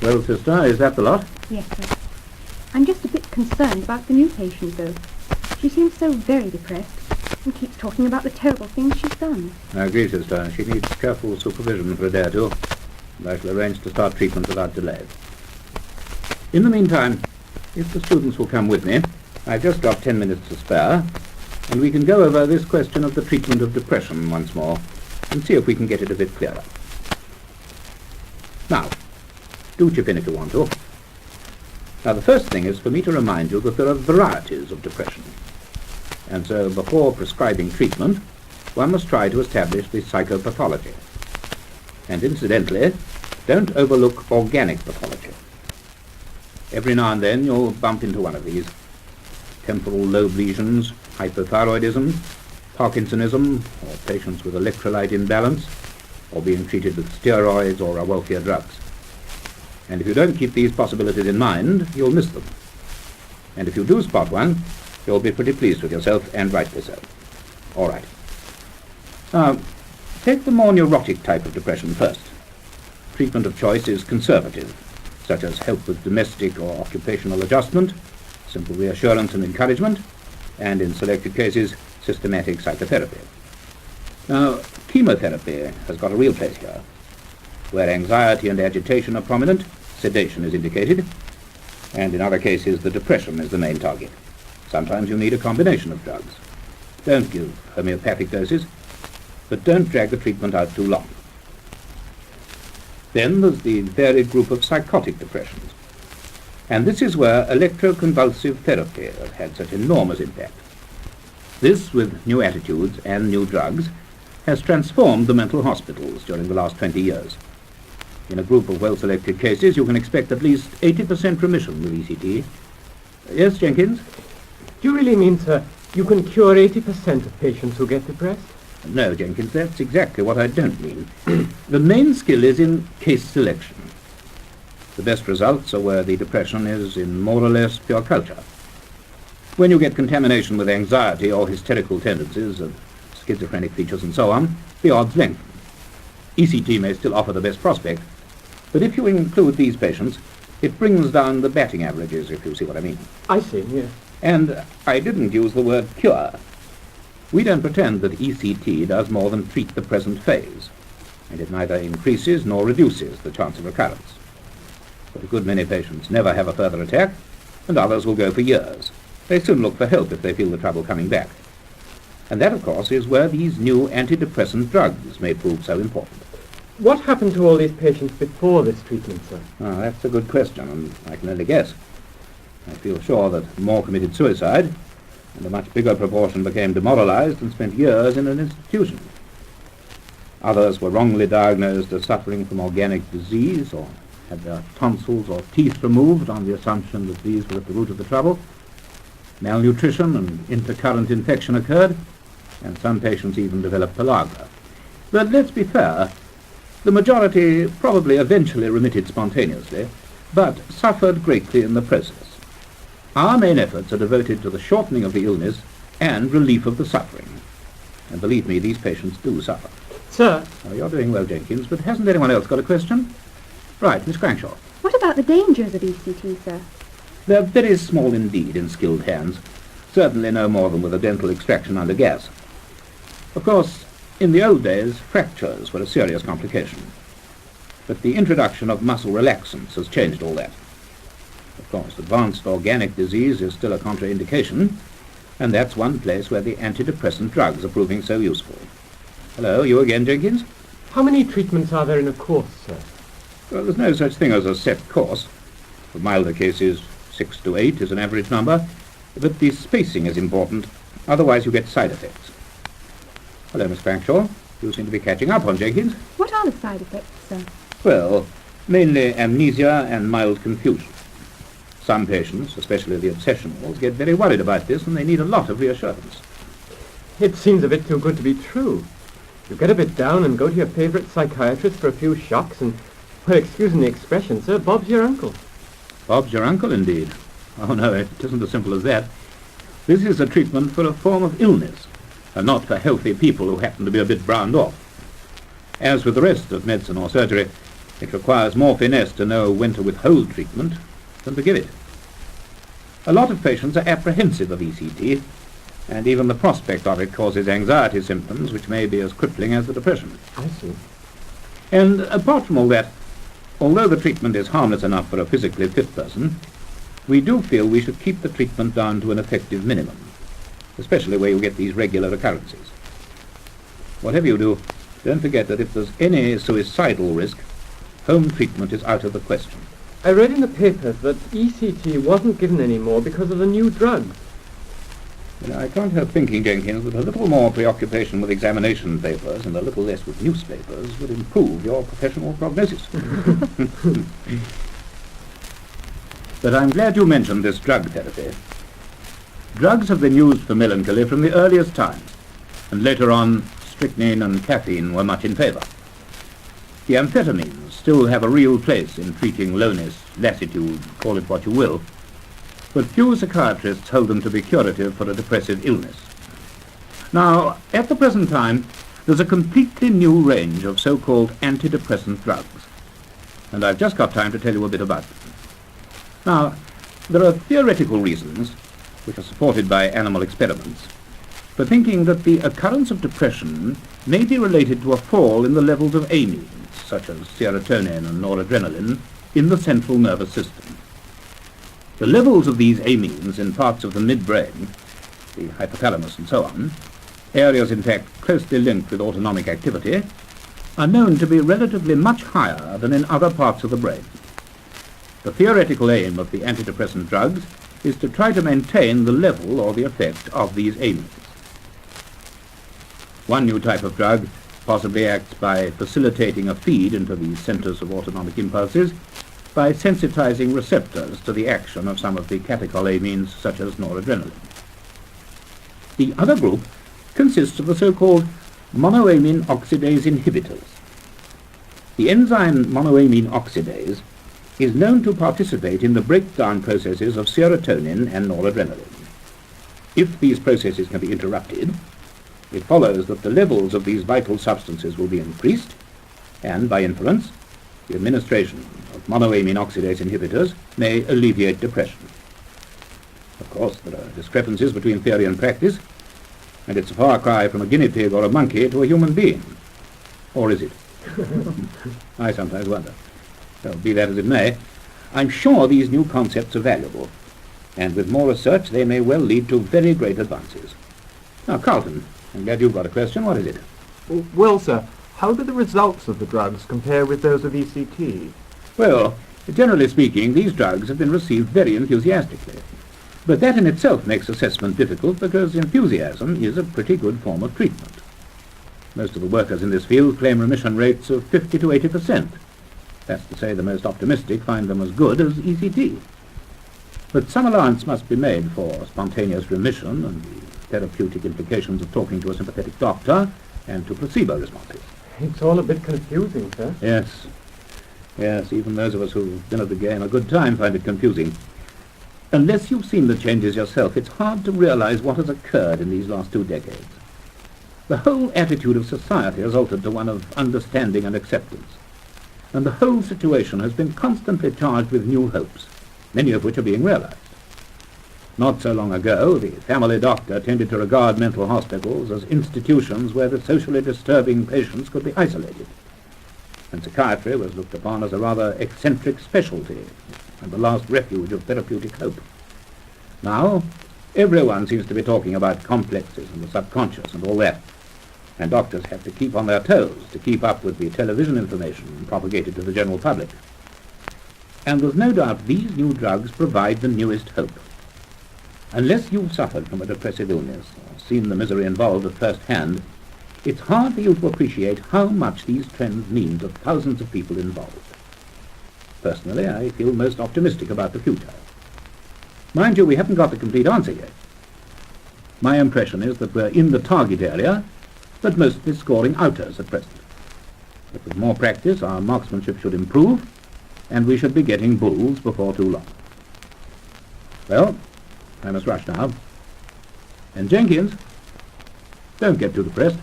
Well, sister, is that the lot? Yes, sir. I'm just a bit concerned about the new patient, though. She seems so very depressed and keeps talking about the terrible things she's done. I agree, sister. She needs careful supervision for a day or two. And I shall arrange to start treatment without delay. In the meantime, if the students will come with me, I've just got 10 minutes to spare, and we can go over this question of the treatment of depression once more and see if we can get it a bit clearer. Now, do chip in if you want to. Now, the first thing is for me to remind you that there are varieties of depression. And so, before prescribing treatment, one must try to establish the psychopathology. And incidentally, don't overlook organic pathology. Every now and then you'll bump into one of these. Temporal lobe lesions, hypothyroidism, Parkinsonism, or patients with electrolyte imbalance, or being treated with steroids or wealthier drugs. And if you don't keep these possibilities in mind, you'll miss them. And if you do spot one, you'll be pretty pleased with yourself, and rightly so. All right. Now, take the more neurotic type of depression first. Treatment of choice is conservative, such as help with domestic or occupational adjustment, simple reassurance and encouragement, and in selected cases, systematic psychotherapy. Now, chemotherapy has got a real place here. Where anxiety and agitation are prominent, sedation is indicated, and in other cases the depression is the main target. Sometimes you need a combination of drugs. Don't give homeopathic doses, but don't drag the treatment out too long. Then there's the varied group of psychotic depressions, and this is where electroconvulsive therapy has had such enormous impact. This, with new attitudes and new drugs, has transformed the mental hospitals during the last 20 years. In a group of well-selected cases, you can expect at least 80% remission with ECT. Yes, Jenkins? Do you really mean, sir, you can cure 80% of patients who get depressed? No, Jenkins, that's exactly what I don't mean. The main skill is in case selection. The best results are where the depression is in more or less pure culture. When you get contamination with anxiety or hysterical tendencies, of schizophrenic features and so on, the odds lengthen. ECT may still offer the best prospect, but if you include these patients, it brings down the batting averages, if you see what I mean. I see, yes. And I didn't use the word cure. We don't pretend that ECT does more than treat the present phase, and it neither increases nor reduces the chance of recurrence. But a good many patients never have a further attack, and others will go for years. They soon look for help if they feel the trouble coming back. And that, of course, is where these new antidepressant drugs may prove so important. What happened to all these patients before this treatment, sir? Ah, that's a good question, and I can only guess. I feel sure that more committed suicide, and a much bigger proportion became demoralized and spent years in an institution. Others were wrongly diagnosed as suffering from organic disease, or had their tonsils or teeth removed on the assumption that these were at the root of the trouble. Malnutrition and intercurrent infection occurred, and some patients even developed pellagra. But let's be fair, the majority probably eventually remitted spontaneously, but suffered greatly in the process. Our main efforts are devoted to the shortening of the illness and relief of the suffering. And believe me, these patients do suffer. Sir? Oh, you're doing well, Jenkins, but hasn't anyone else got a question? Right, Miss Cranshaw. What about the dangers of ECT, sir? They're very small indeed in skilled hands, certainly no more than with a dental extraction under gas. Of course, in the old days, fractures were a serious complication, but the introduction of muscle relaxants has changed all that. Of course, advanced organic disease is still a contraindication, and that's one place where the antidepressant drugs are proving so useful. Hello, you again, Jenkins? How many treatments are there in a course, sir? Well, there's no such thing as a set course. For milder cases, 6 to 8 is an average number, but the spacing is important, otherwise you get side effects. Hello, Miss Cranshaw. You seem to be catching up on Jenkins. What are the side effects, sir? Well, mainly amnesia and mild confusion. Some patients, especially the obsessionals, get very worried about this and they need a lot of reassurance. It seems a bit too good to be true. You get a bit down and go to your favorite psychiatrist for a few shocks and, well, excusing the expression, sir, Bob's your uncle. Bob's your uncle, indeed. Oh, no, it isn't as simple as that. This is a treatment for a form of illness, and not for healthy people who happen to be a bit browned off. As with the rest of medicine or surgery, It requires more finesse to know when to withhold treatment than to give it. A lot of patients are apprehensive of ECT, and even the prospect of it causes anxiety symptoms which may be as crippling as the depression. I see. And apart from all that, although the treatment is harmless enough for a physically fit person, we do feel we should keep the treatment down to an effective minimum, especially where you get these regular occurrences. Whatever you do, don't forget that if there's any suicidal risk, home treatment is out of the question. I read in the papers that ECT wasn't given anymore because of the new drugs. Well, I can't help thinking, Jenkins, that a little more preoccupation with examination papers and a little less with newspapers would improve your professional prognosis. But I'm glad you mentioned this drug therapy. Drugs have been used for melancholy from the earliest times, and later on strychnine and caffeine were much in favour. The amphetamines still have a real place in treating lowness, lassitude, call it what you will, but few psychiatrists hold them to be curative for a depressive illness. Now, at the present time, there's a completely new range of so-called antidepressant drugs, and I've just got time to tell you a bit about them. Now, there are theoretical reasons, which are supported by animal experiments, for thinking that the occurrence of depression may be related to a fall in the levels of amines, such as serotonin and noradrenaline, in the central nervous system. The levels of these amines in parts of the midbrain, the hypothalamus and so on, areas in fact closely linked with autonomic activity, are known to be relatively much higher than in other parts of the brain. The theoretical aim of the antidepressant drugs is to try to maintain the level or the effect of these amines. One new type of drug possibly acts by facilitating a feed into these centers of autonomic impulses by sensitizing receptors to the action of some of the catecholamines such as noradrenaline. The other group consists of the so-called monoamine oxidase inhibitors. The enzyme monoamine oxidase is known to participate in the breakdown processes of serotonin and noradrenaline. If these processes can be interrupted, it follows that the levels of these vital substances will be increased, and by inference, the administration of monoamine oxidase inhibitors may alleviate depression. Of course, there are discrepancies between theory and practice, and it's a far cry from a guinea pig or a monkey to a human being. Or is it? I sometimes wonder. Well, be that as it may, I'm sure these new concepts are valuable, and with more research they may well lead to very great advances. Now, Carlton, I'm glad you've got a question. What is it? Well, sir, how do the results of the drugs compare with those of ECT? Well, generally speaking, these drugs have been received very enthusiastically. But that in itself makes assessment difficult because enthusiasm is a pretty good form of treatment. Most of the workers in this field claim remission rates of 50 to 80%. That's to say the most optimistic find them as good as ECT. But some allowance must be made for spontaneous remission and the therapeutic implications of talking to a sympathetic doctor and to placebo responses. It's all a bit confusing, sir. Yes, even those of us who've been at the game a good time find it confusing. Unless you've seen the changes yourself, it's hard to realize what has occurred in these last 2 decades. The whole attitude of society has altered to one of understanding and acceptance, and the whole situation has been constantly charged with new hopes, many of which are being realized. Not so long ago, the family doctor tended to regard mental hospitals as institutions where the socially disturbing patients could be isolated, and psychiatry was looked upon as a rather eccentric specialty and the last refuge of therapeutic hope. Now, everyone seems to be talking about complexes and the subconscious and all that, and doctors have to keep on their toes to keep up with the television information propagated to the general public. And there's no doubt these new drugs provide the newest hope. Unless you've suffered from a depressive illness or seen the misery involved at first hand, it's hard for you to appreciate how much these trends mean to thousands of people involved. Personally, I feel most optimistic about the future. Mind you, we haven't got the complete answer yet. My impression is that we're in the target area, but mostly scoring outers at present. But with more practice, our marksmanship should improve, and we should be getting bulls before too long. Well, I must rush now. And Jenkins, don't get too depressed.